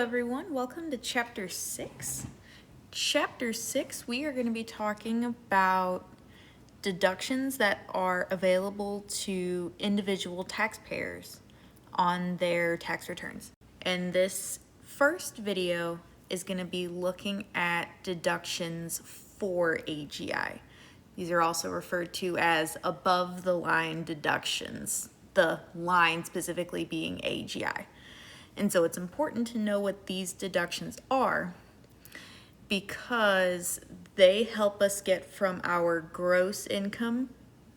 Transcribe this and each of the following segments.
everyone, welcome to Chapter 6. Chapter 6, we are going to be talking about deductions that are available to individual taxpayers on their tax returns. And this first video is going to be looking at deductions for AGI. These are also referred to as above the line deductions, the line specifically being AGI. And so it's important to know what these deductions are because they help us get from our gross income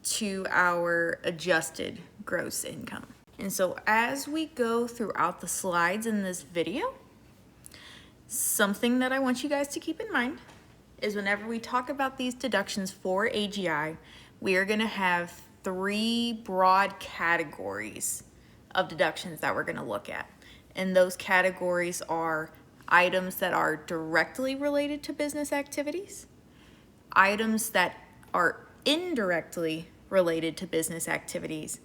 to our adjusted gross income. And so as we go throughout the slides in this video, something that I want you guys to keep in mind is whenever we talk about these deductions for AGI, we are going to have three broad categories of deductions that we're going to look at. And those categories are items that are directly related to business activities, items that are indirectly related to business activities,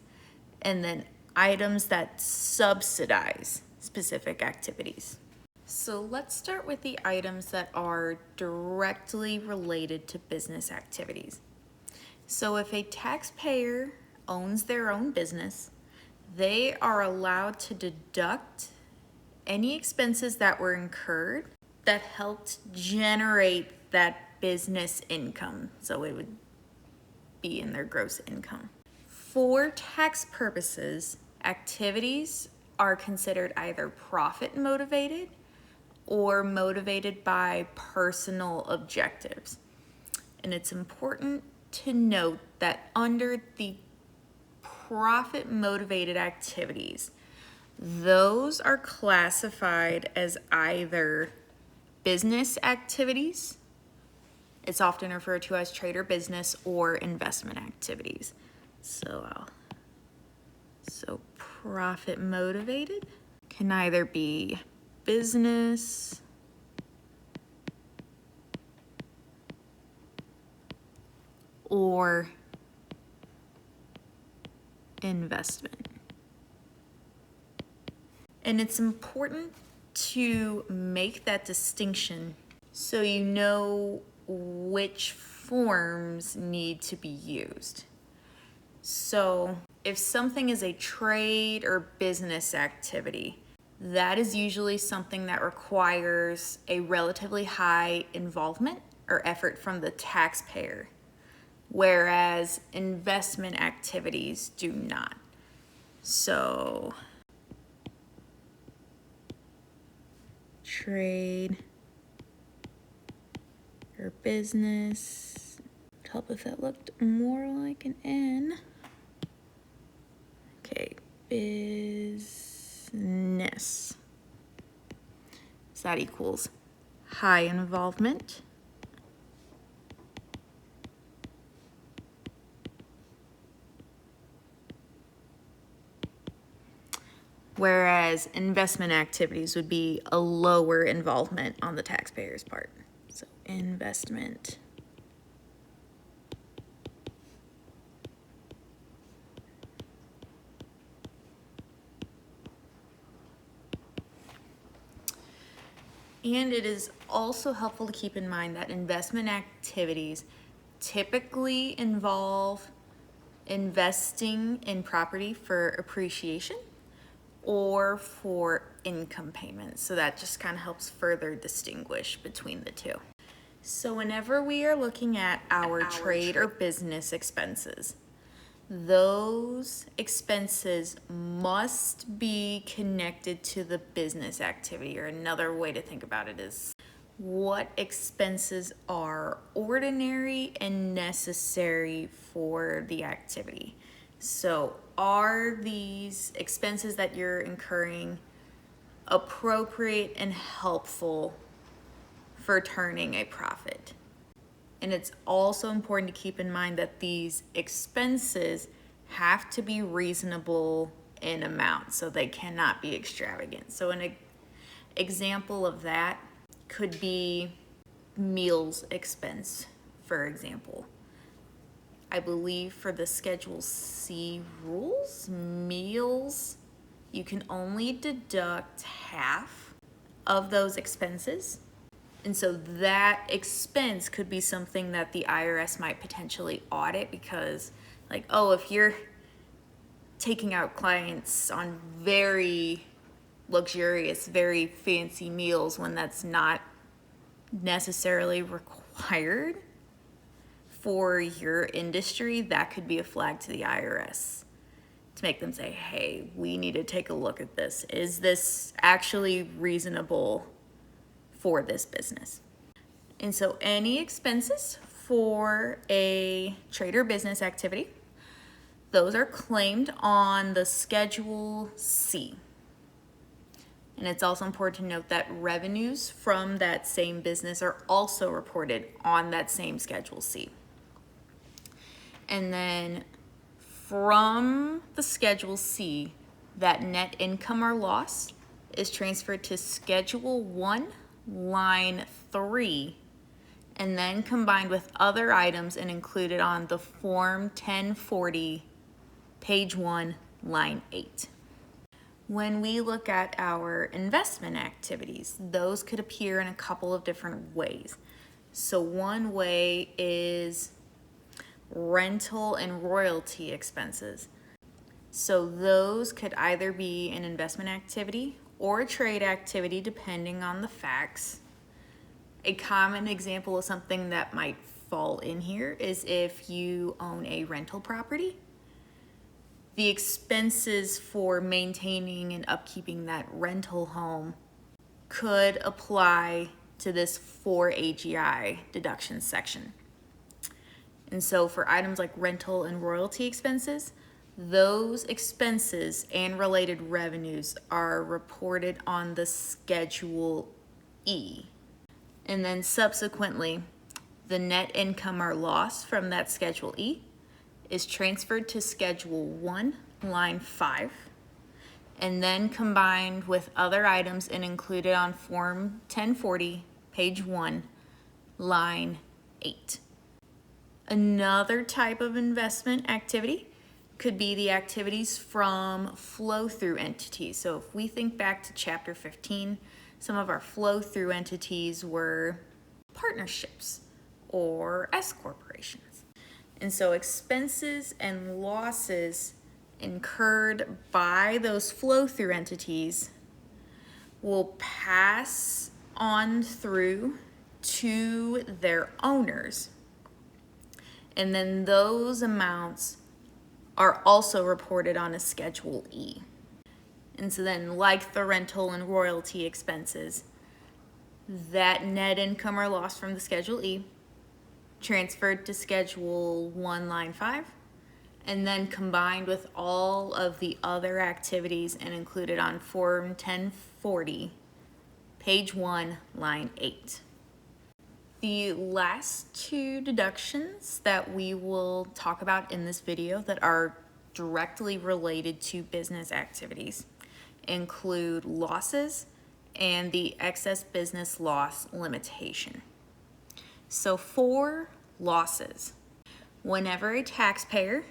and then items that subsidize specific activities. So let's start with the items that are directly related to business activities. So if a taxpayer owns their own business, they are allowed to deduct any expenses that were incurred that helped generate that business income. So it would be in their gross income. For tax purposes, activities are considered either profit motivated or motivated by personal objectives. And it's important to note that under the profit motivated activities, those are classified as either business activities, it's often referred to as trade or business, or investment activities. So profit motivated can either be business or investment. And it's important to make that distinction so you know which forms need to be used. So if something is a trade or business activity, that is usually something that requires a relatively high involvement or effort from the taxpayer, whereas investment activities do not. So trade or business, help if that looked more like an N. Okay, business. So that equals high involvement. Whereas investment activities would be a lower involvement on the taxpayer's part. So investment. And it is also helpful to keep in mind that investment activities typically involve investing in property for appreciation or for income payments. So that just kind of helps further distinguish between the two. So whenever we are looking at our trade or business expenses, those expenses must be connected to the business activity, or another way to think about it is what expenses are ordinary and necessary for the activity. So are these expenses that you're incurring appropriate and helpful for turning a profit? And it's also important to keep in mind that these expenses have to be reasonable in amount, so they cannot be extravagant. So an example of that could be meals expense, for example. I believe for the Schedule C rules, meals, you can only deduct half of those expenses. And so that expense could be something that the IRS might potentially audit because, like, oh, if you're taking out clients on very luxurious, very fancy meals when that's not necessarily required for your industry, that could be a flag to the IRS to make them say, hey, we need to take a look at this. Is this actually reasonable for this business? And so any expenses for a trade or business activity, those are claimed on the Schedule C. And it's also important to note that revenues from that same business are also reported on that same Schedule C. And then from the Schedule C, that net income or loss is transferred to Schedule 1, line 3, and then combined with other items and included on the Form 1040, page 1, line 8. When we look at our investment activities, those could appear in a couple of different ways. So one way is rental and royalty expenses. So those could either be an investment activity or a trade activity depending on the facts. A common example of something that might fall in here is if you own a rental property. The expenses for maintaining and upkeeping that rental home could apply to this for AGI deductions section. And so for items like rental and royalty expenses, those expenses and related revenues are reported on the Schedule E. And then subsequently, the net income or loss from that Schedule E is transferred to Schedule 1, line 5, and then combined with other items and included on Form 1040, page 1, line 8. Another type of investment activity could be the activities from flow-through entities. So if we think back to Chapter 15, some of our flow-through entities were partnerships or S corporations. And so expenses and losses incurred by those flow-through entities will pass on through to their owners. And then those amounts are also reported on a Schedule E. And so then, like the rental and royalty expenses, that net income or loss from the Schedule E transferred to Schedule 1, line 5, and then combined with all of the other activities and included on Form 1040, page 1, line 8. The last two deductions that we will talk about in this video that are directly related to business activities include losses and the excess business loss limitation. So for losses, whenever a taxpayer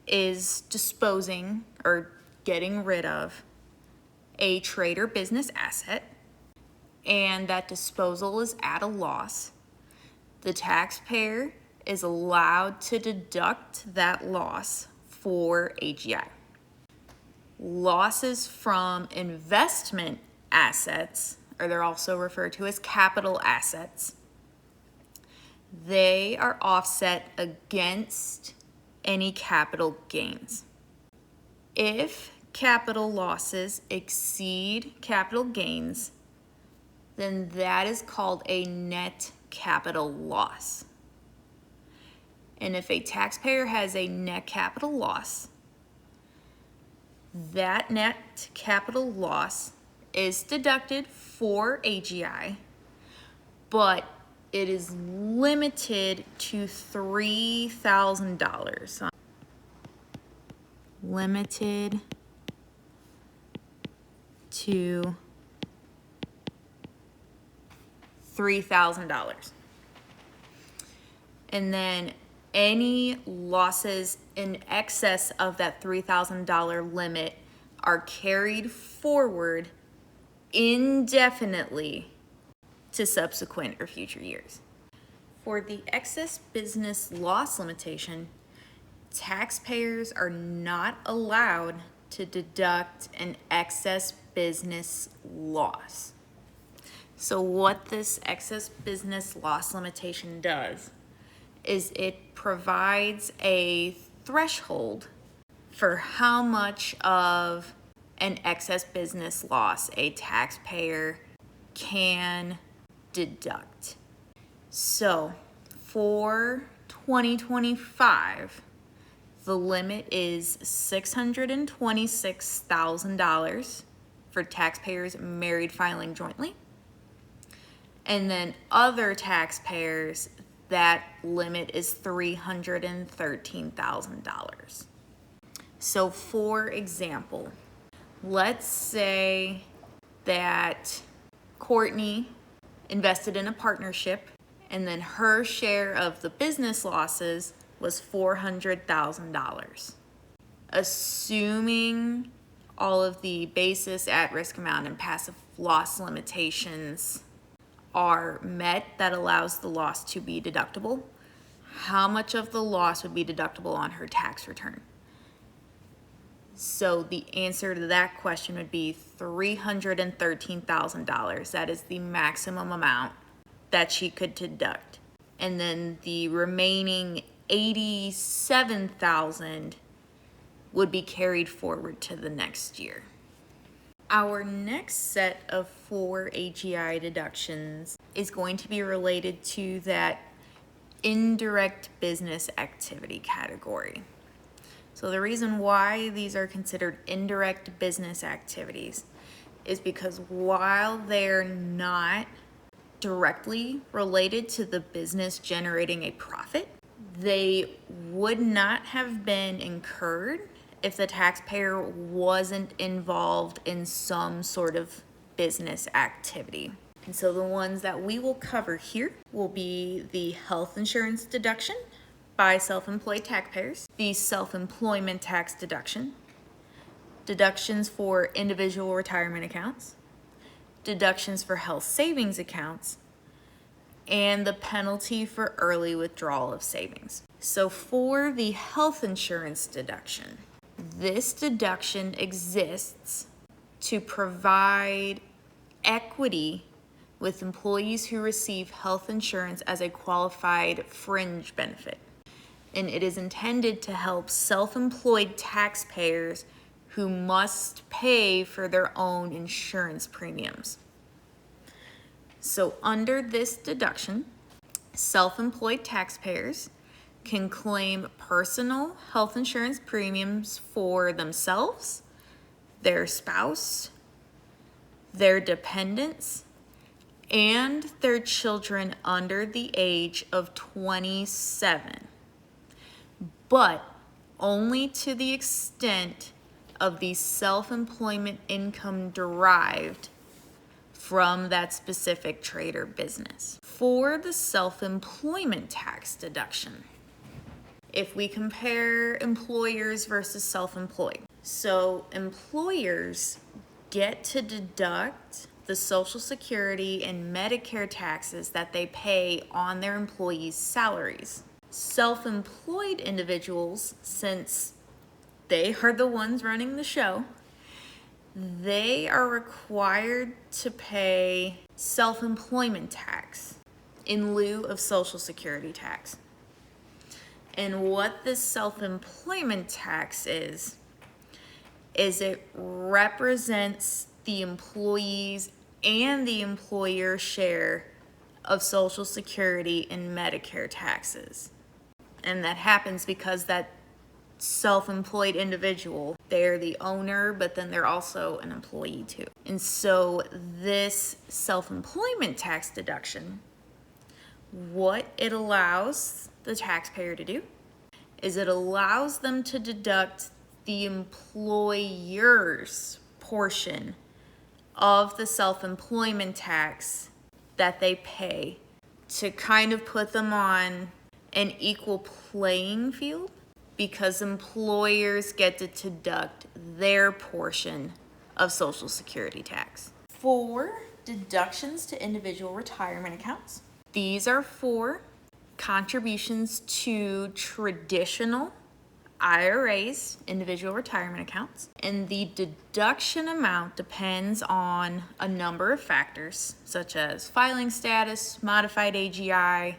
is disposing or getting rid of a trade or business asset and that disposal is at a loss, the taxpayer is allowed to deduct that loss for AGI. Losses from investment assets, or they're also referred to as capital assets, they are offset against any capital gains. If capital losses exceed capital gains, then that is called a net capital loss. And if a taxpayer has a net capital loss, that net capital loss is deducted for AGI, but it is limited to $3,000. Limited to $3,000. And then any losses in excess of that $3,000 limit are carried forward indefinitely to subsequent or future years. For the excess business loss limitation, taxpayers are not allowed to deduct an excess business loss. So what this excess business loss limitation does is it provides a threshold for how much of an excess business loss a taxpayer can deduct. So for 2025, the limit is $626,000 for taxpayers married filing jointly. And then other taxpayers, that limit is $313,000. So for example, let's say that Courtney invested in a partnership and then her share of the business losses was $400,000. Assuming all of the basis, at-risk amount, and passive loss limitations are met that allows the loss to be deductible, how much of the loss would be deductible on her tax return? So the answer to that question would be $313,000. That is the maximum amount that she could deduct. And then the remaining $87,000 would be carried forward to the next year. Our next set of 4 AGI deductions is going to be related to that indirect business activity category. So the reason why these are considered indirect business activities is because while they're not directly related to the business generating a profit, they would not have been incurred if the taxpayer wasn't involved in some sort of business activity. And so the ones that we will cover here will be the health insurance deduction by self-employed taxpayers, the self-employment tax deduction, deductions for individual retirement accounts, deductions for health savings accounts, and the penalty for early withdrawal of savings. So for the health insurance deduction, this deduction exists to provide equity with employees who receive health insurance as a qualified fringe benefit. And it is intended to help self-employed taxpayers who must pay for their own insurance premiums. So under this deduction, self-employed taxpayers can claim personal health insurance premiums for themselves, their spouse, their dependents, and their children under the age of 27, but only to the extent of the self-employment income derived from that specific trade or business. For the self-employment tax deduction, if we compare employers versus self-employed, so employers get to deduct the Social Security and Medicare taxes that they pay on their employees' salaries. Self-employed individuals, since they are the ones running the show, they are required to pay self-employment tax in lieu of Social Security tax. And what this self-employment tax is it represents the employees and the employer's share of Social Security and Medicare taxes. And that happens because that self-employed individual, they're the owner, but then they're also an employee too. And so this self-employment tax deduction, what it allows the taxpayer to do is it allows them to deduct the employer's portion of the self-employment tax that they pay to kind of put them on an equal playing field, because employers get to deduct their portion of Social Security tax. For deductions to individual retirement accounts, these are for contributions to traditional IRAs, individual retirement accounts, and the deduction amount depends on a number of factors such as filing status, modified AGI,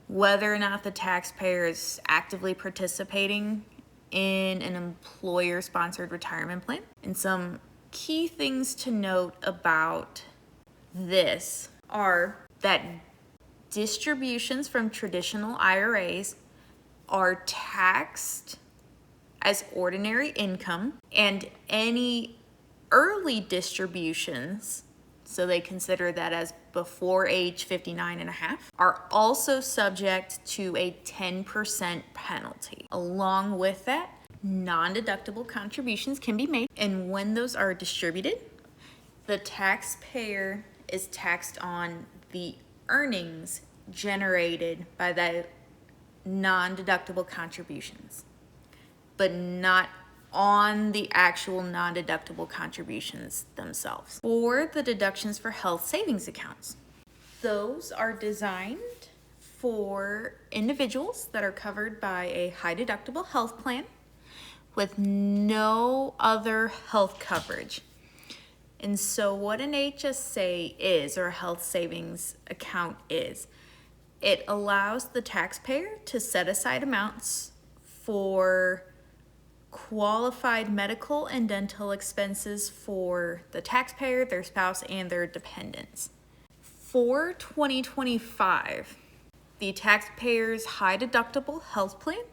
whether or not the taxpayer is actively participating in an employer-sponsored retirement plan. And some key things to note about this are that distributions from traditional IRAs are taxed as ordinary income, and any early distributions, so they consider that as before age 59 and a half, are also subject to a 10% penalty. Along with that, non-deductible contributions can be made, and when those are distributed, the taxpayer is taxed on the earnings generated by the non-deductible contributions, but not on the actual non-deductible contributions themselves. For the deductions for health savings accounts, those are designed for individuals that are covered by a high deductible health plan with no other health coverage. And so what an HSA is, or a health savings account is, it allows the taxpayer to set aside amounts for qualified medical and dental expenses for the taxpayer, their spouse, and their dependents. For 2025, the taxpayer's high deductible health plan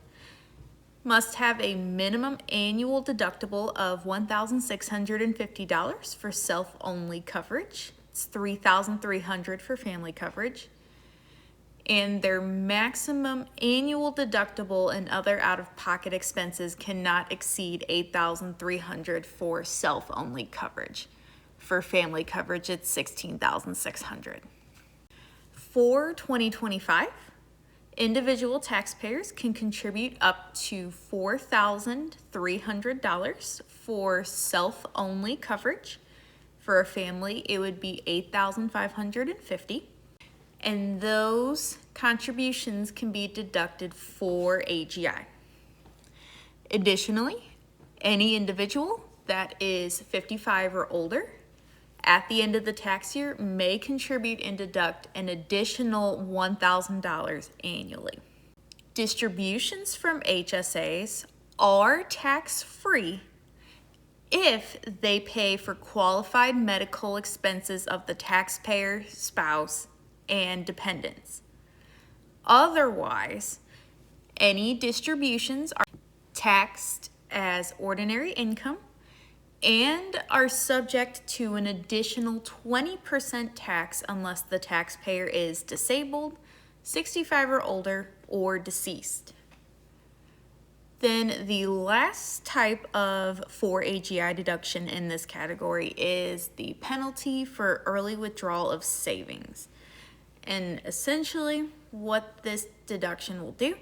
must have a minimum annual deductible of $1,650 for self-only coverage. It's $3,300 for family coverage. And their maximum annual deductible and other out-of-pocket expenses cannot exceed $8,300 for self-only coverage. For family coverage, it's $16,600. For 2025, individual taxpayers can contribute up to $4,300 for self-only coverage. For a family, it would be $8,550. And those contributions can be deducted for AGI. Additionally, any individual that is 55 or older at the end of the tax year may contribute and deduct an additional $1,000 annually. Distributions from HSAs are tax-free if they pay for qualified medical expenses of the taxpayer, spouse, and dependents. Otherwise, any distributions are taxed as ordinary income and are subject to an additional 20% tax unless the taxpayer is disabled, 65 or older, or deceased. Then the last type of for AGI deduction in this category is the penalty for early withdrawal of savings. And essentially what this deduction will do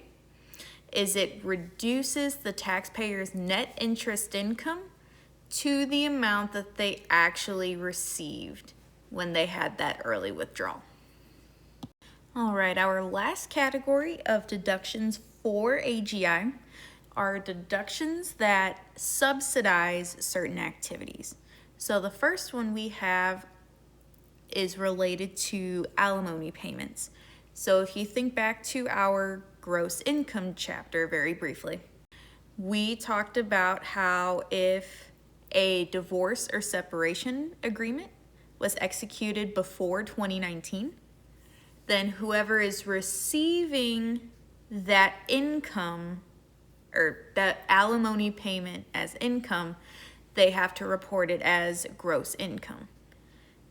is it reduces the taxpayer's net interest income to the amount that they actually received when they had that early withdrawal. All right, our last category of deductions for AGI are deductions that subsidize certain activities. So the first one we have is related to alimony payments. So if you think back to our gross income chapter very briefly, we talked about how if a divorce or separation agreement was executed before 2019, then whoever is receiving that income or that alimony payment as income, they have to report it as gross income.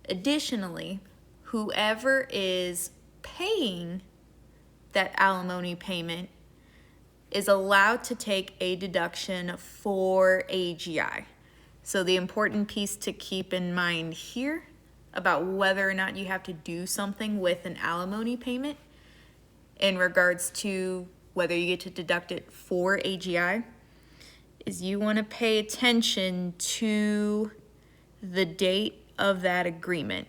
Additionally, whoever is paying that alimony payment is allowed to take a deduction for AGI. So the important piece to keep in mind here about whether or not you have to do something with an alimony payment in regards to whether you get to deduct it for AGI is you want to pay attention to the date of that agreement.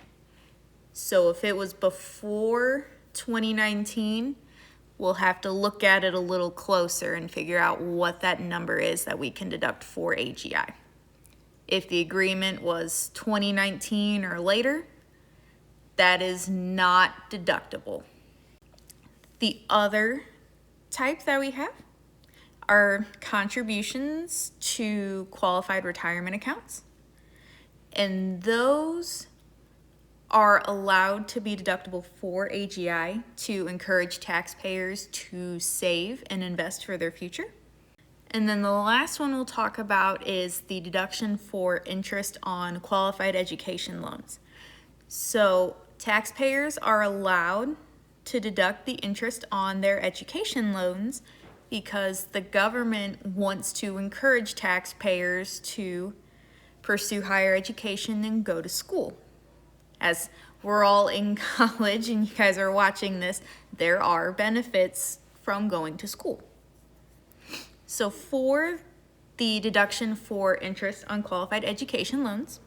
So if it was before 2019, we'll have to look at it a little closer and figure out what that number is that we can deduct for AGI. If the agreement was 2019 or later, that is not deductible. The other type that we have are contributions to qualified retirement accounts. And those are allowed to be deductible for AGI to encourage taxpayers to save and invest for their future. And then the last one we'll talk about is the deduction for interest on qualified education loans. So taxpayers are allowed to deduct the interest on their education loans because the government wants to encourage taxpayers to pursue higher education and go to school. As we're all in college and you guys are watching this, there are benefits from going to school. So for the deduction for interest on qualified education loans,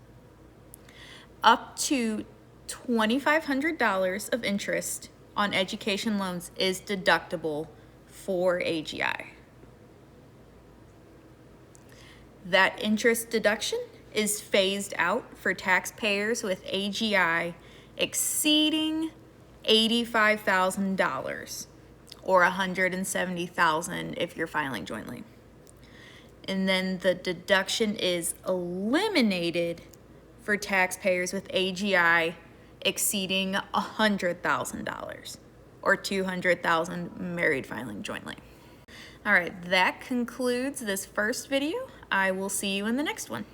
up to $2,500 of interest on education loans is deductible for AGI. That interest deduction is phased out for taxpayers with AGI exceeding $85,000 or $170,000 if you're filing jointly. And then the deduction is eliminated for taxpayers with AGI exceeding $100,000 or $200,000 married filing jointly. All right, that concludes this first video. I will see you in the next one.